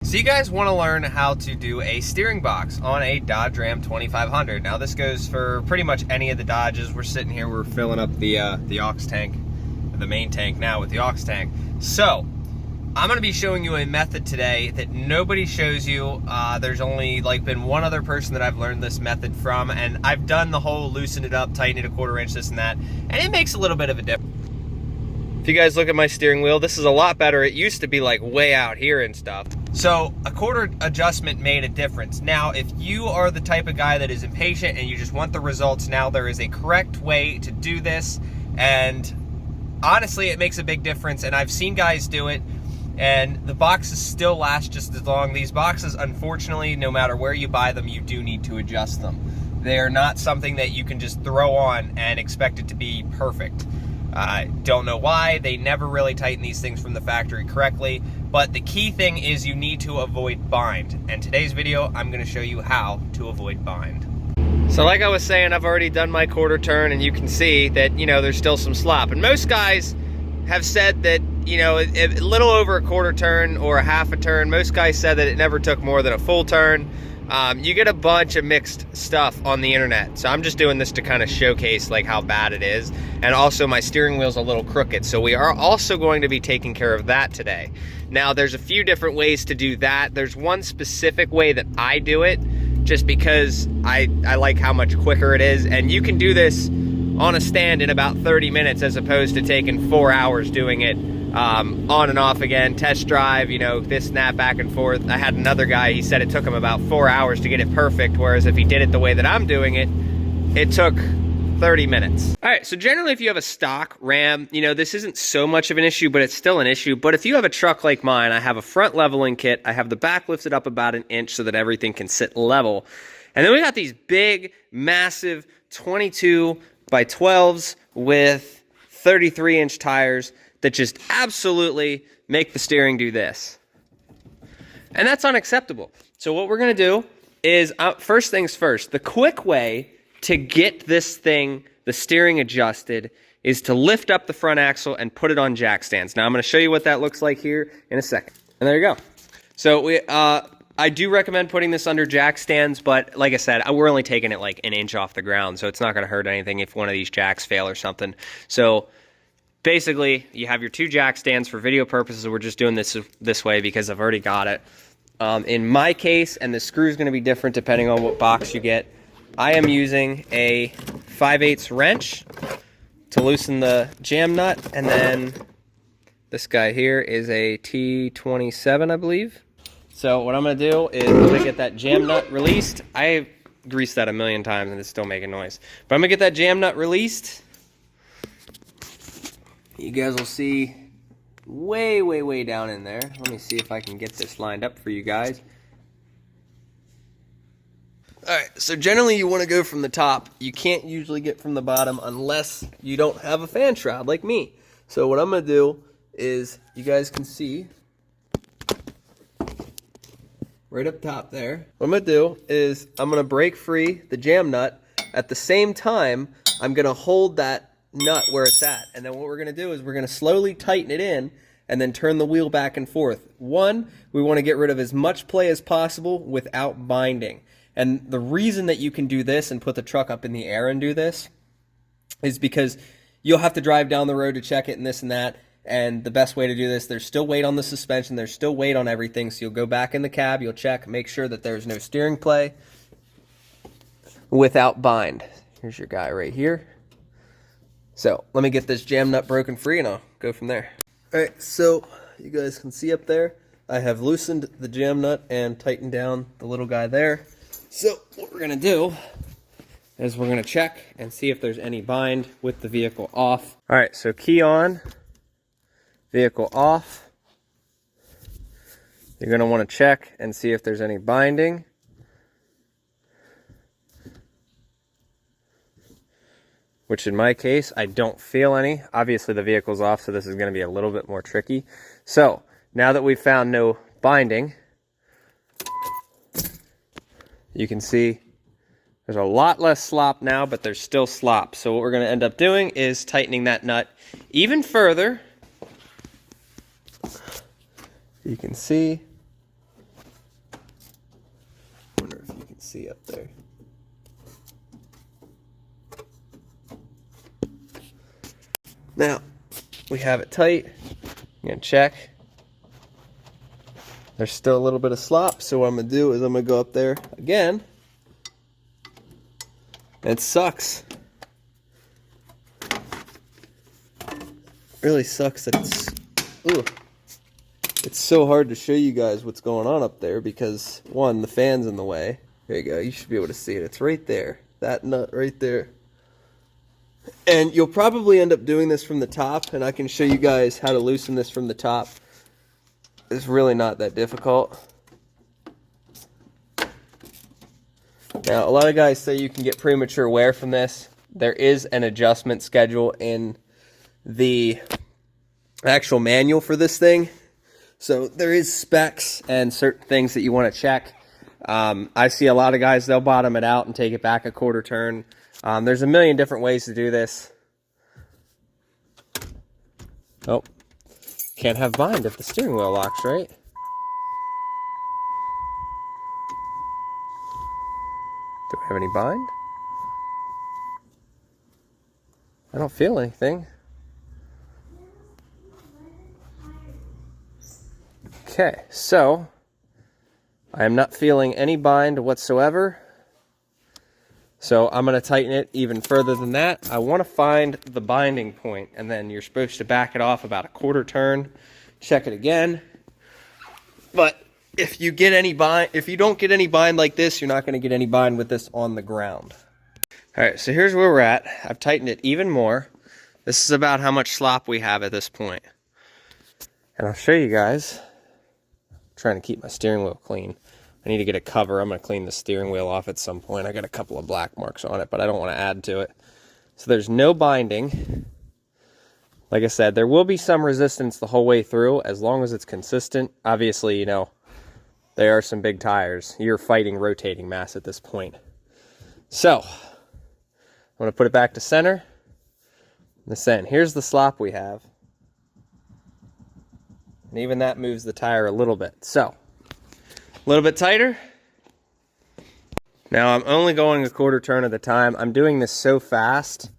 So you guys want to learn how to do a steering box on a Dodge Ram 2500. Now this goes for pretty much any of the Dodges. We're sitting here, we're filling up the aux tank, the main tank now with the aux tank. So I'm going to be showing you a method today that nobody shows you. There's only been one other person that I've learned this method from, and I've done the whole loosen it up, tighten it a quarter inch, this and that, and it makes a little bit of a difference. If you guys look at my steering wheel, this is a lot better. It used to be like way out here and stuff. So a quarter adjustment made a difference. Now, if you are the type of guy that is impatient and you just want the results now, there is a correct way to do this. And honestly, it makes a big difference. And I've seen guys do it, and the boxes still last just as long. These boxes, unfortunately, no matter where you buy them, you do need to adjust them. They are not something that you can just throw on and expect it to be perfect. I don't know why. They never really tighten these things from the factory correctly, but the key thing is you need to avoid bind. And today's video, I'm going to show you how to avoid bind. So like I was saying, I've already done my quarter turn, and you can see that, there's still some slop. And most guys have said that, a little over a quarter turn or a half a turn. Most guys said that it never took more than a full turn. You get a bunch of mixed stuff on the internet, so I'm just doing this to kind of showcase how bad it is. And also my steering wheel's a little crooked, so we are also going to be taking care of that today. Now there's a few different ways to do that. There's one specific way that I do it just because I like how much quicker it is, and you can do this on a stand in about 30 minutes as opposed to taking 4 hours doing it on and off again, test drive, this and that, back and forth. I had another guy, he said it took him about 4 hours to get it perfect, whereas if he did it the way that I'm doing it, it took 30 minutes. All right, so generally if you have a stock Ram, this isn't so much of an issue, but it's still an issue. But if you have a truck like mine, I have a front leveling kit, I have the back lifted up about an inch so that everything can sit level. And then we got these big, massive 22 by 12s with 33-inch tires that just absolutely make the steering do this. And that's unacceptable. So what we're gonna do is, first things first, the quick way to get this thing, the steering adjusted, is to lift up the front axle and put it on jack stands. Now I'm gonna show you what that looks like here in a second. And there you go. So I do recommend putting this under jack stands, but like I said, we're only taking it like an inch off the ground, so it's not gonna hurt anything if one of these jacks fail or something. So basically, you have your two jack stands. For video purposes, we're just doing this way because I've already got it. In my case, and the screw is going to be different depending on what box you get, I am using a 5/8 wrench to loosen the jam nut, and then this guy here is a T27, I believe. So what I'm going to do is I'm going to get that jam nut released. I greased that a million times and it's still making noise. But I'm going to get that jam nut released. You guys will see way, way, way down in there. Let me see if I can get this lined up for you guys. Alright, so generally you want to go from the top. You can't usually get from the bottom unless you don't have a fan shroud like me. So what I'm going to do is, you guys can see right up top there. What I'm going to do is I'm going to break free the jam nut. At the same time, I'm going to hold that nut where it's at, and then what we're going to do is we're going to slowly tighten it in and then turn the wheel back and forth. One, we want to get rid of as much play as possible without binding. And the reason that you can do this and put the truck up in the air and do this is because you'll have to drive down the road to check it and this and that. And the best way to do this, there's still weight on the suspension, there's still weight on everything, so you'll go back in the cab, you'll check, make sure that there's no steering play without bind. Here's your guy right here. So let me get this jam nut broken free and I'll go from there. All right, so you guys can see up there, I have loosened the jam nut and tightened down the little guy there. So what we're gonna do is we're gonna check and see if there's any bind with the vehicle off. All right, so key on, vehicle off. You're gonna wanna check and see if there's any binding. Which in my case, I don't feel any. Obviously the vehicle's off, so this is gonna be a little bit more tricky. So, now that we've found no binding, you can see there's a lot less slop now, but there's still slop. So what we're gonna end up doing is tightening that nut even further. You can see see up there. Now, we have it tight. I'm gonna check. There's still a little bit of slop, so what I'm gonna do is I'm gonna go up there again. It sucks. Really sucks that it's so hard to show you guys what's going on up there because, one, the fan's in the way. There you go. You should be able to see it. It's right there. That nut right there. And you'll probably end up doing this from the top, and I can show you guys how to loosen this from the top. It's really not that difficult. Now, a lot of guys say you can get premature wear from this. There is an adjustment schedule in the actual manual for this thing. So there is specs and certain things that you want to check. I see a lot of guys, they'll bottom it out and take it back a quarter turn. There's a million different ways to do this. Oh, can't have bind if the steering wheel locks, right? Do we have any bind? I don't feel anything. Okay, so I am not feeling any bind whatsoever. So I'm going to tighten it even further than that. I want to find the binding point, and then you're supposed to back it off about a quarter turn, check it again. But if you get any bind, if you don't get any bind like this, you're not going to get any bind with this on the ground. All right, so here's where we're at. I've tightened it even more. This is about how much slop we have at this point. And I'll show you guys. Trying to keep my steering wheel clean. I need to get a cover. I'm going to clean the steering wheel off at some point. I got a couple of black marks on it, but I don't want to add to it. So there's no binding. Like I said, there will be some resistance the whole way through as long as it's consistent. Obviously, you know, there are some big tires. You're fighting rotating mass at this point. So, I'm going to put it back to center. Here's the slop we have. And even that moves the tire a little bit. So, a little bit tighter. Now I'm only going a quarter turn at a time. I'm doing this so fast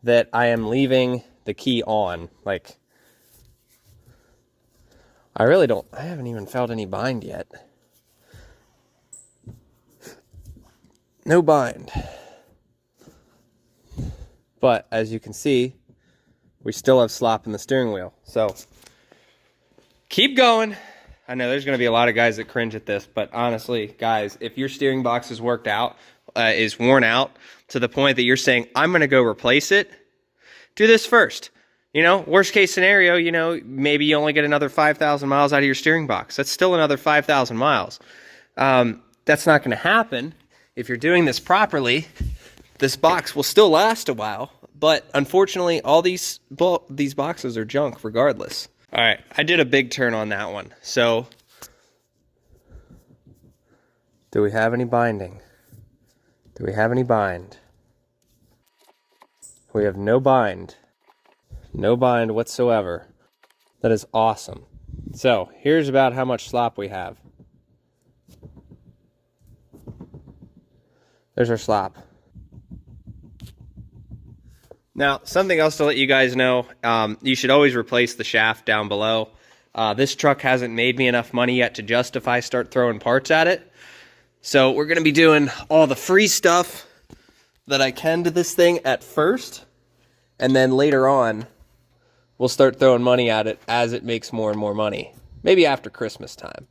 that I am leaving the key on. Like, I haven't even felt any bind yet. No bind. But as you can see, we still have slop in the steering wheel. So, keep going. I know there's going to be a lot of guys that cringe at this, but honestly, guys, if your steering box is worn out to the point that you're saying, I'm going to go replace it, do this first. You know, worst case scenario, you know, maybe you only get another 5,000 miles out of your steering box. That's still another 5,000 miles. That's not going to happen. If you're doing this properly, this box will still last a while, but unfortunately, all these boxes are junk regardless. All right, I did a big turn on that one. So, do we have any binding? Do we have any bind? We have no bind. No bind whatsoever. That is awesome. So, here's about how much slop we have. There's our slop. Now, something else to let you guys know, you should always replace the shaft down below. This truck hasn't made me enough money yet to justify start throwing parts at it. So we're going to be doing all the free stuff that I can to this thing at first. And then later on, we'll start throwing money at it as it makes more and more money. Maybe after Christmas time.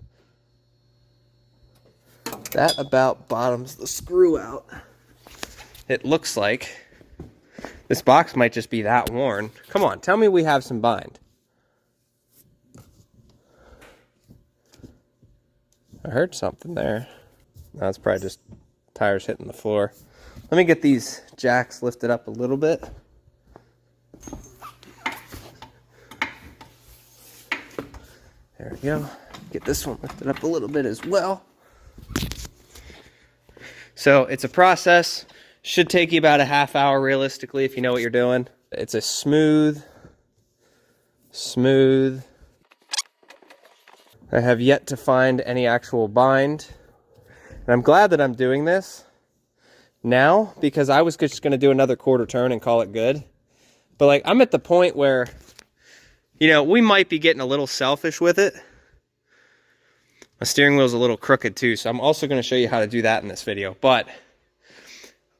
That about bottoms the screw out. It looks like this box might just be that worn. Come on, tell me we have some bind. I heard something there. That's probably just tires hitting the floor. Let me get these jacks lifted up a little bit. There we go. Get this one lifted up a little bit as well. So it's a process. Should take you about a half hour realistically if you know what you're doing. It's a smooth. I have yet to find any actual bind. And I'm glad that I'm doing this now, because I was just going to do another quarter turn and call it good. But like, I'm at the point where, you know, we might be getting a little selfish with it. My steering wheel's a little crooked too, so I'm also going to show you how to do that in this video. But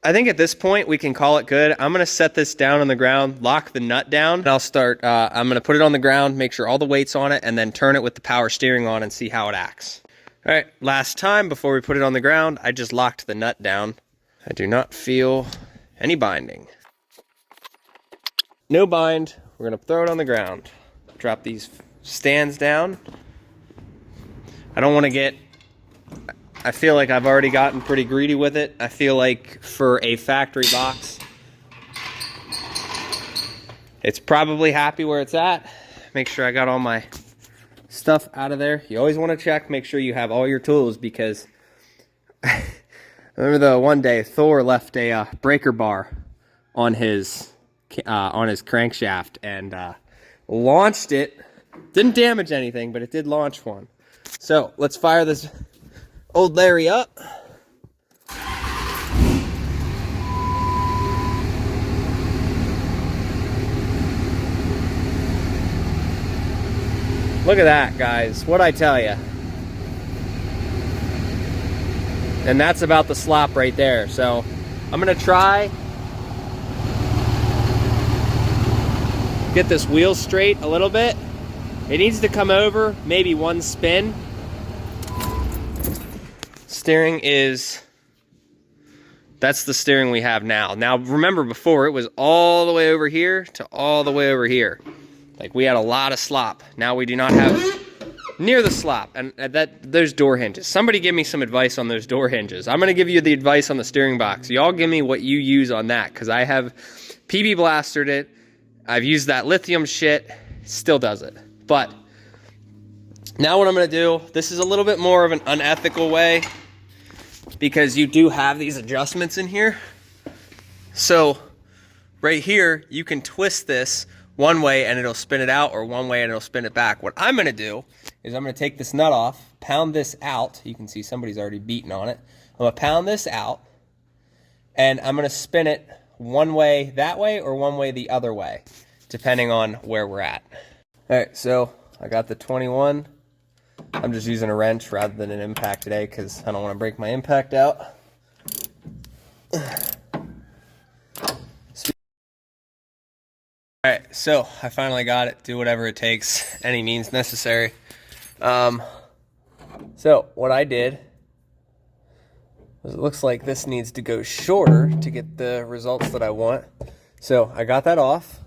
I think at this point we can call it good. I'm going to set this down on the ground, lock the nut down, and I'll start, I'm going to put it on the ground, make sure all the weight's on it, and then turn it with the power steering on and see how it acts. All right, last time before we put it on the ground, I just locked the nut down. I do not feel any binding. No bind. We're going to throw it on the ground. Drop these stands down. I don't want to get, I feel like I've already gotten pretty greedy with it. I feel like for a factory box, it's probably happy where it's at. Make sure I got all my stuff out of there. You always want to check, make sure you have all your tools, because I remember the one day Thor left a breaker bar on his crankshaft and launched it. Didn't damage anything, but it did launch one. So let's fire this old Larry up. Look at that, guys. What'd I tell you? And that's about the slop right there. So I'm gonna try get this wheel straight a little bit. It needs to come over maybe one spin. Steering is, that's the steering we have now. Now remember, before it was all the way over here to all the way over here. Like, we had a lot of slop. Now we do not have near the slop. And those door hinges. Somebody give me some advice on those door hinges. I'm gonna give you the advice on the steering box. Y'all give me what you use on that, because I have PB blastered it. I've used that lithium shit, still does it. But now what I'm gonna do, this is a little bit more of an unethical way, because you do have these adjustments in here. So right here, you can twist this one way and it'll spin it out, or one way and it'll spin it back. What I'm gonna do is I'm gonna take this nut off, pound this out. You can see somebody's already beaten on it. I'm gonna pound this out, and I'm gonna spin it one way that way or one way the other way, depending on where we're at. All right, so I got the 21. I'm just using a wrench rather than an impact today, because I don't want to break my impact out. All right, so I finally got it. Do whatever it takes, any means necessary. So what I did was, it looks like this needs to go shorter to get the results that I want. So I got that off.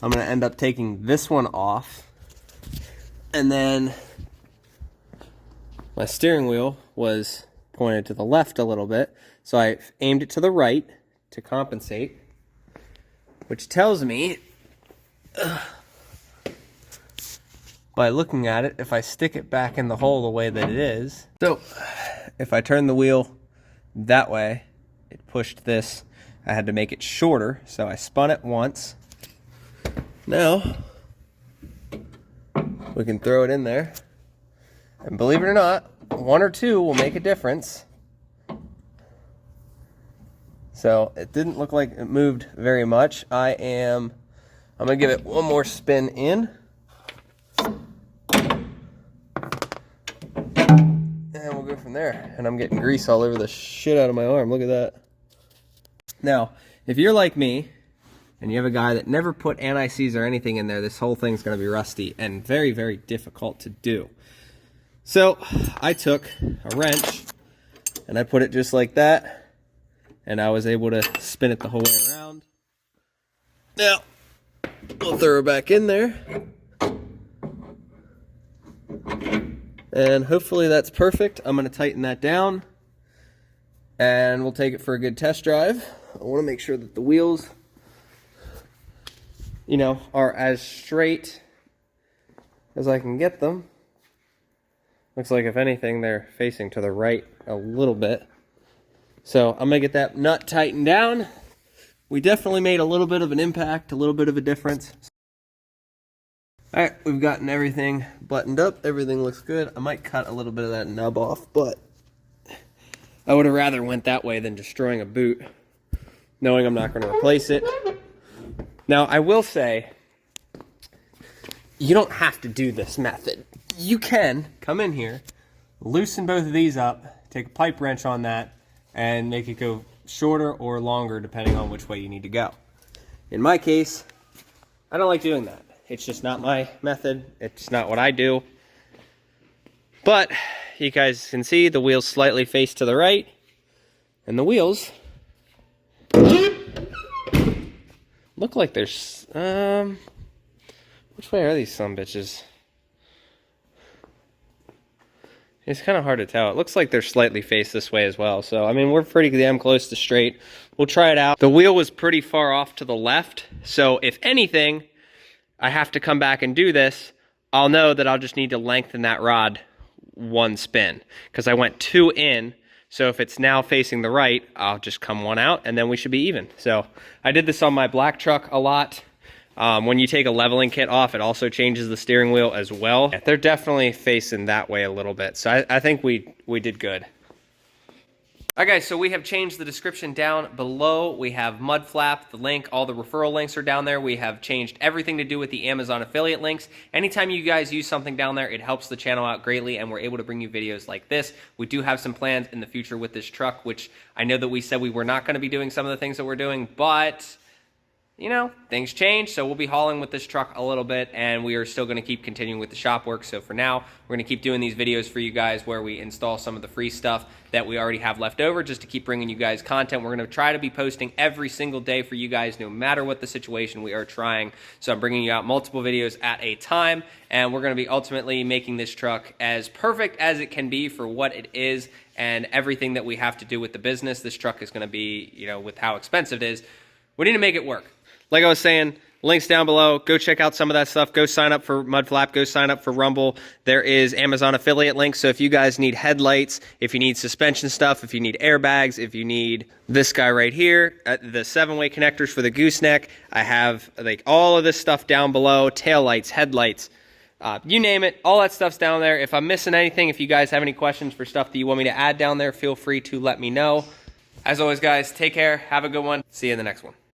I'm going to end up taking this one off. And then my steering wheel was pointed to the left a little bit, so I aimed it to the right to compensate, which tells me, by looking at it, if I stick it back in the hole the way that it is. So if I turn the wheel that way, it pushed this. I had to make it shorter, so I spun it once. Now we can throw it in there, and believe it or not, one or two will make a difference. So it didn't look like it moved very much. I'm gonna give it one more spin in, and we'll go from there. And I'm getting grease all over the shit out of my arm. Look at that. Now, if you're like me, and you have a guy that never put anti-seize or anything in there, this whole thing's gonna be rusty and very, very difficult to do. So I took a wrench and I put it just like that, and I was able to spin it the whole way around. Now, we'll throw her back in there. And hopefully that's perfect. I'm gonna tighten that down and we'll take it for a good test drive. I wanna make sure that the wheels, you know, are as straight as I can get them. Looks like, if anything, they're facing to the right a little bit. So I'm gonna get that nut tightened down. We definitely made a little bit of an impact, a little bit of a difference. All right, we've gotten everything buttoned up. Everything looks good. I might cut a little bit of that nub off, but I would have rather went that way than destroying a boot, knowing I'm not going to replace it. Now, I will say, you don't have to do this method. You can come in here, loosen both of these up, take a pipe wrench on that, and make it go shorter or longer depending on which way you need to go. In my case, I don't like doing that. It's just not my method. It's not what I do. But you guys can see the wheels slightly face to the right, and the wheels look like there's which way are these sumbitches? It's kind of hard to tell. It looks like they're slightly faced this way as well. So, I mean, we're pretty damn close to straight. We'll try it out. The wheel was pretty far off to the left. So, if anything, I have to come back and do this. I'll know that I'll just need to lengthen that rod one spin. Because I went 2 in. So, if it's now facing the right, I'll just come 1 out and then we should be even. So, I did this on my black truck a lot. When you take a leveling kit off, it also changes the steering wheel as well. They're definitely facing that way a little bit. So I think we did good. All right, guys, so we have changed the description down below. We have Mud Flap, the link, all the referral links are down there. We have changed everything to do with the Amazon affiliate links. Anytime you guys use something down there, it helps the channel out greatly, and we're able to bring you videos like this. We do have some plans in the future with this truck, which I know that we said we were not going to be doing some of the things that we're doing, but you know, things change, so we'll be hauling with this truck a little bit, and we are still going to keep continuing with the shop work. So for now, we're going to keep doing these videos for you guys where we install some of the free stuff that we already have left over just to keep bringing you guys content. We're going to try to be posting every single day for you guys, no matter what the situation. We are trying. So I'm bringing you out multiple videos at a time, and we're going to be ultimately making this truck as perfect as it can be for what it is and everything that we have to do with the business. This truck is going to be, you know, with how expensive it is, we need to make it work. Like I was saying, links down below. Go check out some of that stuff. Go sign up for Mudflap. Go sign up for Rumble. There is Amazon affiliate links. So if you guys need headlights, if you need suspension stuff, if you need airbags, if you need this guy right here, the 7-way connectors for the gooseneck, I have like all of this stuff down below. Taillights, headlights, you name it. All that stuff's down there. If I'm missing anything, if you guys have any questions for stuff that you want me to add down there, feel free to let me know. As always, guys, take care. Have a good one. See you in the next one.